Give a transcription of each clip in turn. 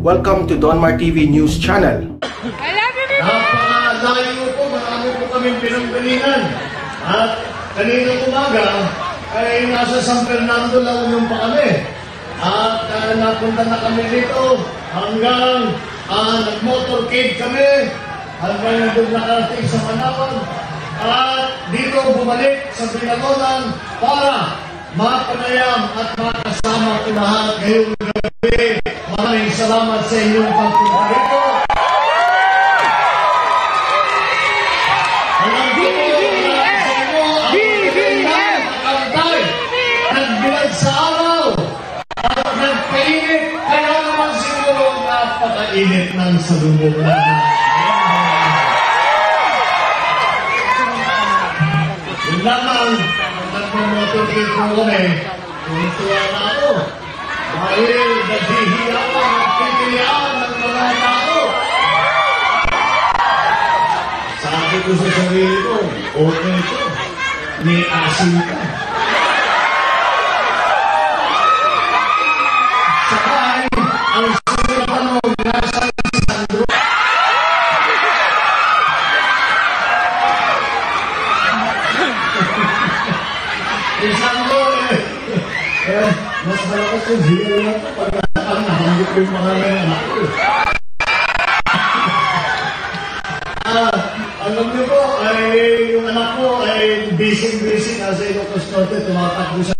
Welcome to Donmar TV News Channel. Napakalayo po, marami po kaming pinanggalingan. At kaninang umaga ay nasa San Fernando lang yung pa kami. At napunta na kami dito hanggang nag-motorcade kami hanggang doon nakarating sa Manawag. At dito bumalik sa Binangonan para mapanayam at makasama ko lahat ngayong gabi. Maraming salamat sa inyong pagpunta rito. Nagbilad sa araw at nagpainit, kaya naman siguro napakainit ng salubog na. Yun lamang, nagmamotorcade ko kami, tuwa na ako. Dahil naghihiyapan at pipilian ng mga tao. Sabi ko sa sarili ko, okay ko, may asin ka. Sakay, ang sunod na tanong, nasa Sandro. Sandro, mas malakas yung zero na ito pag nahanggit ko yung mga anak ko. Alam niyo po, yung anak ko ay busy nasa Ilocos Norte, tumatakbo sa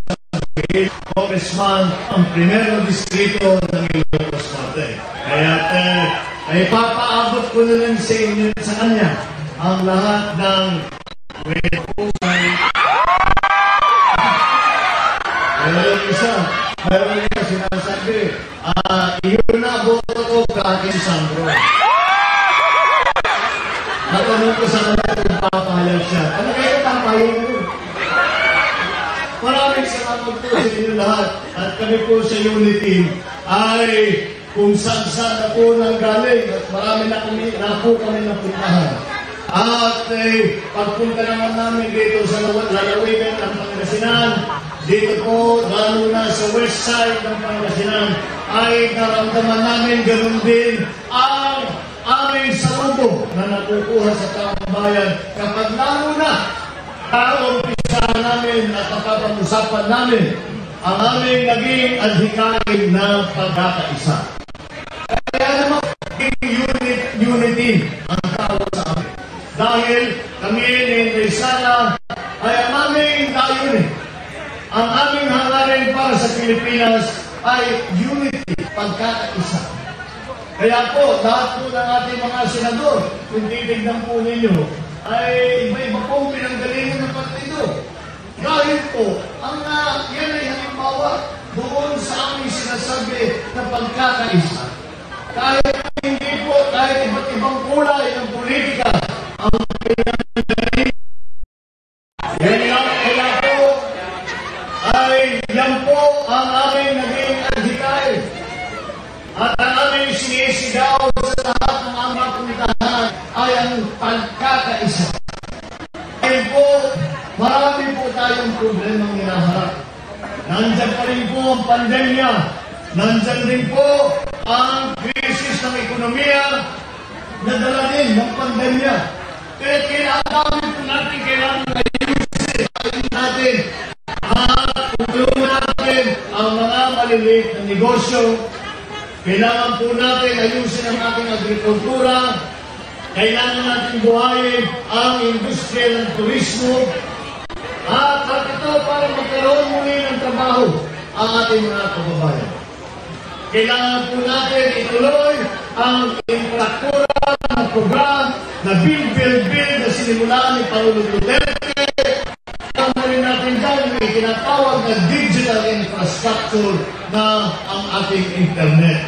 Congressman, ang primero distrito ng Ilocos Norte. Kaya ay papaabot ko na lang sa inyo sa kanya ang lahat ng Meron niya sinasabi, iyon na boto ko kay Sandro. Natanong ko sa kanya kung papayag siya. Ano kayo papayag mo? Maraming salamat po sa inyo lahat. At kami po sa Unity ay kung saan na po nang galing at marami na po kami napuntahan. At pagpunta naman namin dito sa lalawigan ng Pangasinan, dito po, lalo na sa west side ng Pangasinan, ay naramdaman namin ganoon din ang aming salubong na nakukuha sa taong bayan kapag lalo na umpisahan namin at napapag-usapan namin ang aming naging adhikain ng pagkakaisa. Kaya naman, unity ang tawag sa amin. Dahil kami ni Rizala ay ang aming layunin. Ang aming hangarin para sa Pilipinas ay unity, pagkakaisa. Kaya po, lahat po ng ating mga senador, kung titignan po ninyo, ay iba-iba pong pinanggalingan ng partido. Dahil po, yan ay halimbawa doon sa aming sinasabi na pagkakaisa. Kahit hindi po, kahit iba't ibang kulay ng politika, ang pinanggalingan. Kaya po, ay yan po ang aming naging adhikain. At ang aming sinisigaw sa lahat ng aming puntahan ay ang pagkakaisa. Dahil po, marami po tayong problemang hinaharap. Nandyan pa rin po ang pandemya. Nandyan rin po ang krisis ng ekonomiya na dala din ng pandemya. Kaya kailangan po natin, ayusin natin at tulungan natin ang mga maliliit na negosyo. Kailangan po natin ayusin ang ating agrikultura. Kailangan natin buhayin ang industriya ng turismo. At ito para magkaroon muli ng trabaho ang ating mga kababayan. Kailangan po natin ituloy ang infrastruktura ng program na build na sinimulan ni Pangulong Duterte. Rin natin dyan yung itinatawag na digital infrastructure na ang ating internet.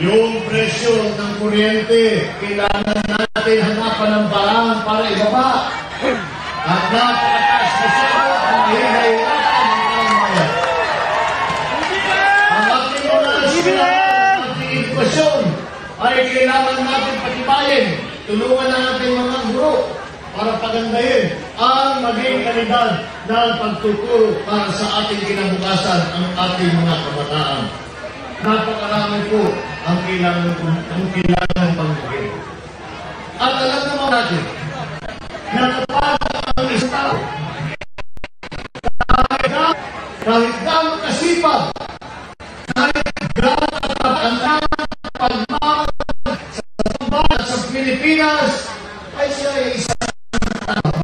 Yung presyo ng kuryente, kailangan natin hanapan ng paraan para ibaba. At napakataas masyado ang mahihirapan ng pamamayan. Ang ating mga nasyonal, ating edukasyon ay kailangan natin patibayin. Tulungan ng ating mga guro para pagandahin ang maging kalidad ng pagtuturo para sa ating kinabukasan ang ating mga kabataan. Napakarami po ang kailangan panggawin. At alam naman natin, na kapag ang isang tao, kahit gano'ng kasipag, kahit gano'ng katandaan, pagmamahal sa sambahan at sa Pilipinas, ay siya ay isang tao.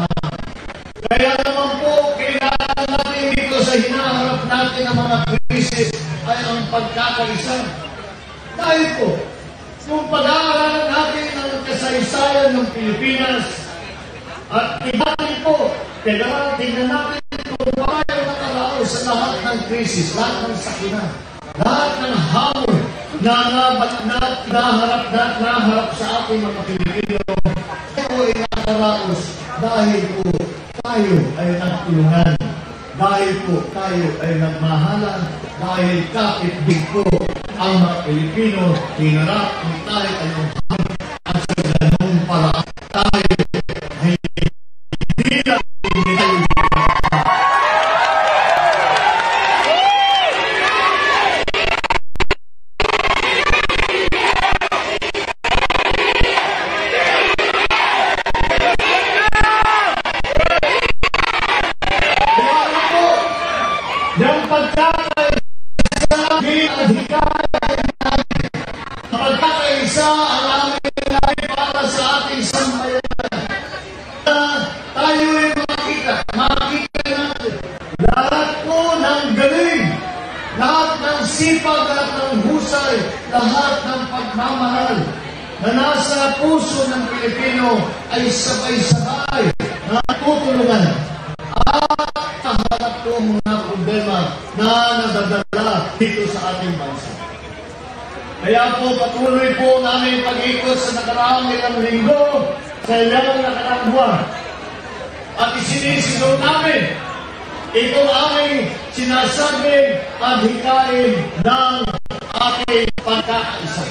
Kaya naman po, kailangan natin dito sa hinaharap natin ng mga krisis ay ang pagkakaisa. Dahil po, kung pag-aaralan natin ang kasaysayan ng Pilipinas, at ibatin po, kailangan tingnan natin kung paano nakarao sa lahat ng krisis, lahat ng sakina, lahat ng hamon na naharap sa ating mga Pilipino. Ito ay nakaraos dahil po tayo ay nagtulungan, dahil po tayo ay nagmahalan, dahil kapit-big po ang mga Pilipino, hinarap ng tayo ay hamon at sa ganung paraan tayo ay hindi lang yung pagkakaisa ang aming para sa ating sambayanan. Tayo ay makita natin lahat po ng galing, lahat ng sipag, lahat ng husay, lahat ng pagmamahal na nasa puso ng Pilipino ay sabay-sabay na tutulungan at kaharap po mga problema na nadadala dito sa ating bansa. Kaya po patuloy po namin pag-ikot sa nakaraang ilang linggo sa ilang nakaraang buwan. At isinisigaw namin ito aming sinasabing adhikain ng ating pagkakaisa.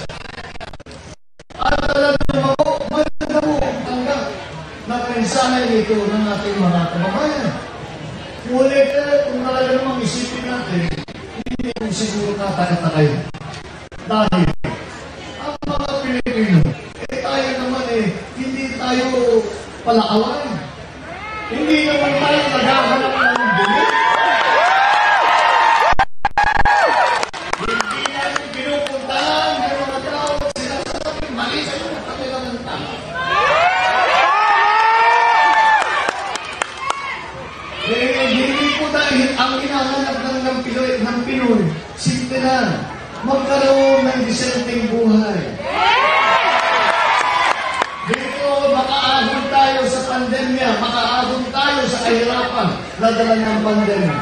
At talaga naman po, maganda po ang tanggap na mensahe nito ng ating mga kababayan. Ngunit kung talaga namang isipin natin, hindi po siguro katakatakayo. Dahil ang mga Pilipino, tayo naman hindi tayo palakawan. Hindi naman tayo naghahanap ng bumi. Hindi natin pinupuntahan ng mga tao at sinasabing mali sa mga kanilang ng tao. Hindi po dahil ang hinahanap ng Pinoy, simple lang, magkaroon ng disenteng buhay. Dito, makaahon tayo sa pandemya, makaahon tayo sa kahirapan na dala ng pandemya.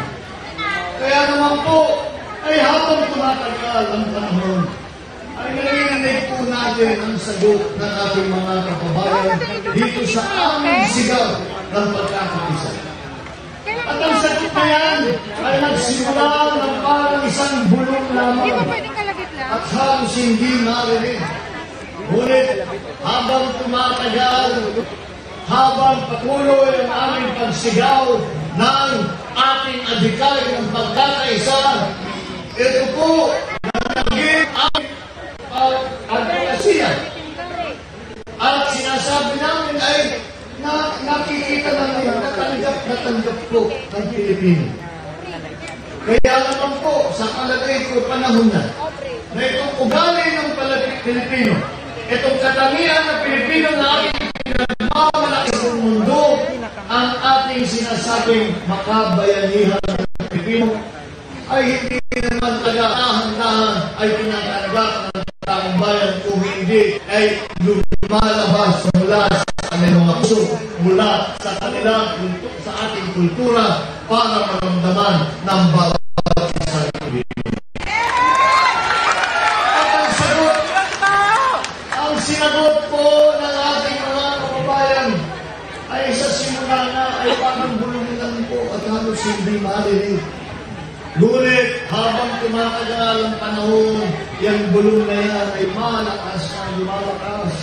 Kaya naman po, ay habang tumatagal ang panahon, ay narinig po natin ang sagot ng ating mga kababayan dito sa aming sigaw ng pagkakaisa. At ang sagot na yan ay nagsimula ng parang isang bulong lamang at halos hindi marinig. Ngunit habang tumatagal, habang patuloy ang aming pagsigaw ng ating adhikay ng pagkakaisa, ito po naging aming advokasya. At sinasabi namin ay nakikita namin natanggap po ng Pilipino. Kaya naman po, sa palagay ko panahon na itong ugali ng Pilipino, itong katangian ng Pilipino na ating pinagmamalaki sa mundo, ang ating sinasabing makabayanihan ng Pilipino, ay hindi naman taga-ahandahan ay tinatanggap ng taong bayan kung hindi ay lumalabas mula sa kanilang mga puso, mula sa kanilang sa ating kultura para maramdaman ng bawat isang Pilipino. Ang sinagot po ng ating mga kababayan ay sa simula na ay parang bulong lang po at halos hindi marinig. Ngunit habang tumatagal ang panahon, yung bulong na yan ay malakas na lumalakas.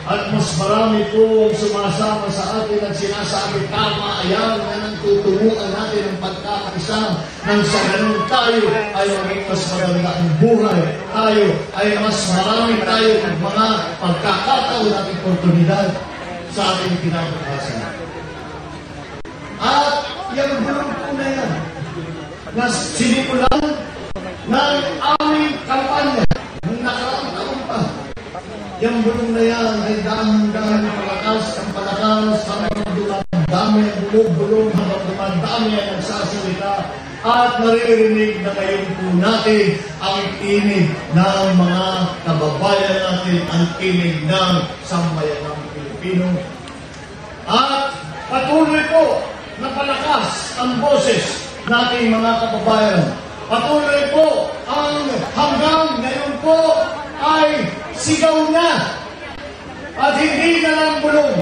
At mas marami po ang sumasama sa atin at sinasabi, tama, ayan na nang tuturuan natin ang pagkakaisa nang sa ganun tayo ay maging mas maganda ang buhay. Tayo ay mas marami tayo ng mga pagkakataon at oportunidad sa ating kinabukasan. At yung bulong po na yan, na sinimulan ng aming kampanya ng nakaraang taon pa. Yung bulong na yan ay dahan-dahan palakas ang palakas hanggang dumadami ang bulong-bulong hanggang dumadami ang nagsasalita at naririnig na ngayon po natin ang tinig ng mga kababayan natin, ang tinig ng sambayanang Pilipino. At patuloy po na palakas ang boses nating mga kababayan. Patuloy po ang hanggang ngayon po ay sigaw na at hindi na lang bulong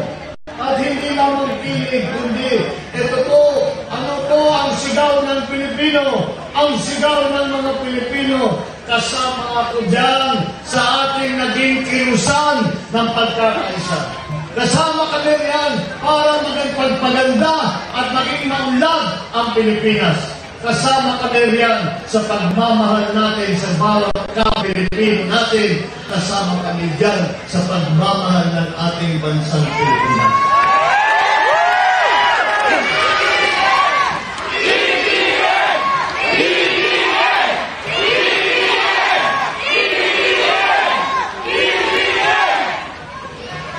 at hindi lang magpilig, kundi ito po, ano po ang sigaw ng Pilipino, ang sigaw ng mga Pilipino. Kasama ako dyan sa ating naging kilusan ng pagkakaisa. Kasama kami riyan para maging pagpaganda at maging maunlad ang Pilipinas. Kasama kami riyan sa pagmamahal natin sa bawat ka-Pilipino natin. Kasama kami diyan sa pagmamahal ng ating bansang Pilipinas.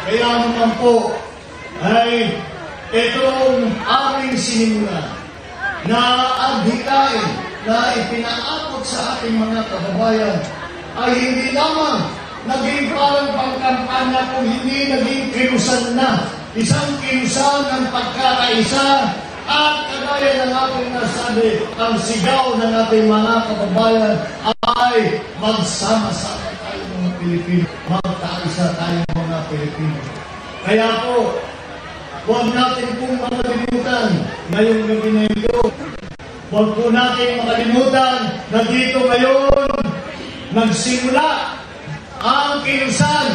Kaya naman po ay itong aming sinimula na adhikain na ipinaabot sa ating mga kababayan ay hindi lamang naging parang pangkampanya kung hindi naging kilusan na. Isang kilusan ng pagkakaisa at kagaya ng ating nasabi, ang sigaw ng ating mga kababayan ay magsama-sama tayo mga Pilipino, magkaisa tayo mga Pilipino. Kaya po, huwag natin pong makalimutan ngayong gabi na ito. Huwag po natin makalimutan na dito ngayon nagsimula ang kilusan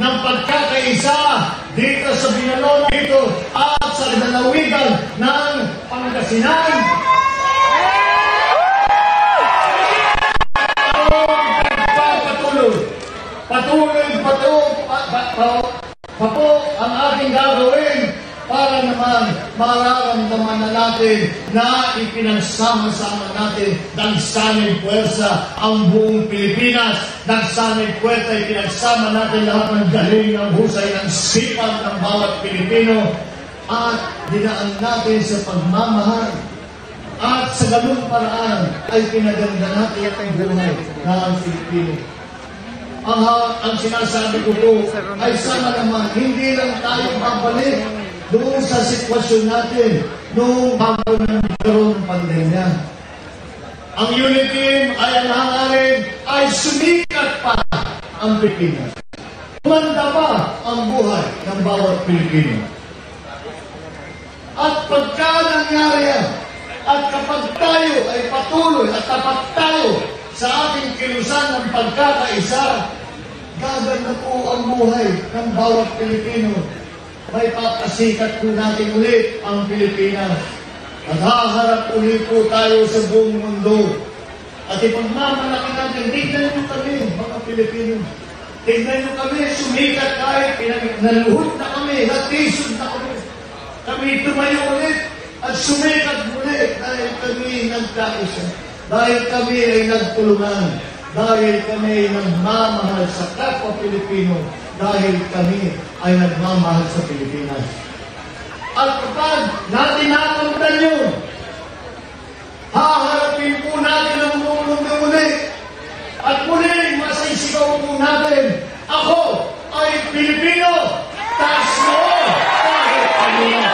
ng pagkakaisa dito sa Binalona dito at sa lalawigan ng Pangasinan. Patuloy pa po ang ating gagawin para naman mararamdaman na natin na ipinagsama-sama natin dagsanay puwersa ang buong Pilipinas. Dagsanay puwersa ipinagsama natin lahat ng galing, ng husay, ng sipag ng bawat Pilipino at dinaan natin sa pagmamahal. At sa ganung paraan ay pinaganda natin ang buhay ng Pilipino. Ang sinasabi ko po ay sana naman hindi lang tayo babalik doon sa sitwasyon natin noong bago na nagkaroon ng pandemya. Ang unit team ay ang hangarin ay sumikat pa ang Pilipinas. Kumanda pa ang buhay ng bawat Pilipino. At pagka nangyari yan, at kapag tayo ay patuloy at tapat tayo sa ating kilusan ng pagkakaisa, gaganda po ang buhay ng bawat Pilipino. May papasikat po natin ulit ang Pilipinas. At haharap ulit po tayo sa buong mundo. At ipagmamalaki natin, tignan nyo kami, mga Pilipino. Tignan nyo kami, sumikat kahit naluhod na kami, natisod na kami. Kami tumayo ulit at sumikat ulit dahil kami nagkaisa. Dahil kami ay nagtulungan. Dahil kami ay nagmamahal sa kapwa Pilipino. Dahil kami ay nagmamahal sa Pilipinas. At kapag natin nakamtan yun, haharapin po natin ang mundo muli. At muli, masisigaw po natin, ako ay Pilipino, taas mo kahit ano na.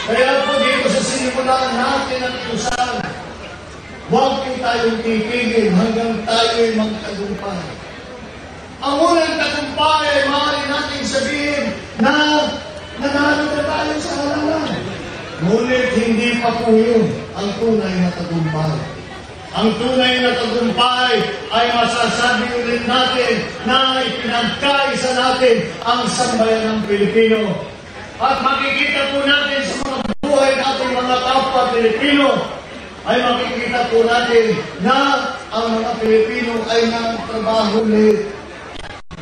Kaya po dito sa sinimulaan natin ang kilusan, huwag po tayong titigil hanggang tayo'y magtagumpay. Ang unang tagumpay ay maaari natin sabihin na nanalo na tayo sa halalan. Ngunit hindi pa po yun ang tunay na tagumpay. Ang tunay na tagumpay ay masasabi ulit natin na ipinagkaisa natin ang sambayan ng Pilipino. At makikita po natin sa mga buhay natin mga kapwa Pilipino, ay makikita po natin na ang mga Pilipino ay nagtrabaho ulit.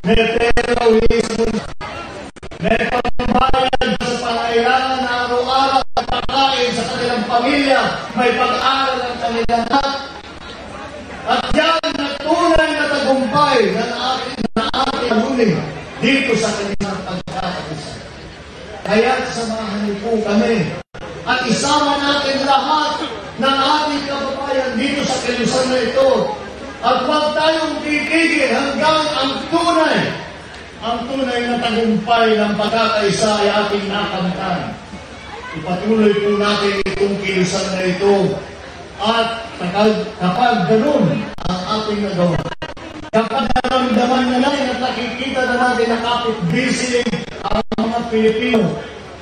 May pera ulit sa mundo. May pagbabayad sa pangailangan na araw-araw at pagkain sa kanilang pamilya. May pag-aaral ang kanilang anak. At yan na tunay na tagumpay na ating halunin dito sa kanilang pagkakaisa. Kaya samahan niyo po kami at isama natin lahat ng ating kababayan dito sa kilusan na ito. At huwag tayong titigil hanggang ang tunay na tagumpay ng pagkakaisa ay ating nakamtan. Ipatuloy po natin itong kilusan na ito. At kapag ganun ang ating nagawa, kapag naramdaman na natin at nakikita na natin na kapit-busy ang mga Pilipino,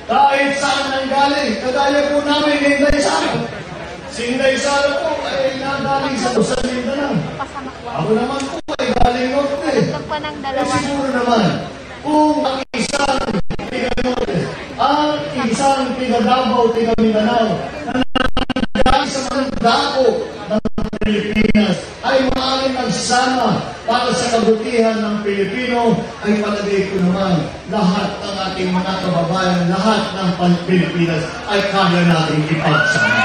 kahit saan nanggaling, kagaya po namin ni Inday Sara. Si Inday Sara po ay nanggaling sa Mindanao. Ako naman po ay galing Norte. Siguro naman, kung ang isang tiga-Norte, ang isang tiga-Davao, tiga-Mindanao, na sa mga dako ng Pilipinas ay maaaring nagsama para sa kabutihan ng Pilipino, ay palagay ko naman lahat ng ating mga kababayan, lahat ng Pilipinas ay kaya natin ipagsama.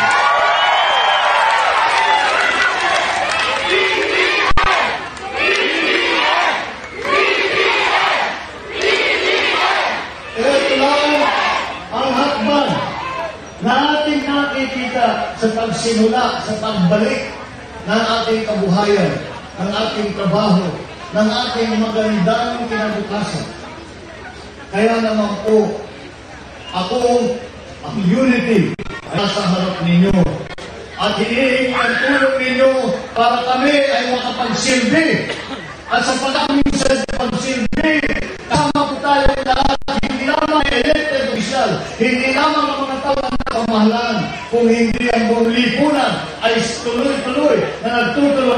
Ito lang ang hakbang na ating nakikita sa pagsimula, sa pagbalik ng ating kabuhayan, ng ating trabaho, ng ating magandang kinabukasan. Kaya naman po, ako, ang unity ay nasa harap ninyo. At hinihingi ang tulong ninyo para kami ay makapagsilbi. At sa pag-aming sa pagsilbi, kasama po tayo lahat, hindi lamang elected official, hindi lamang ang mga tao na pamahalaan, kung hindi ang buong lipunan ay tuloy-tuloy na nagtutuloy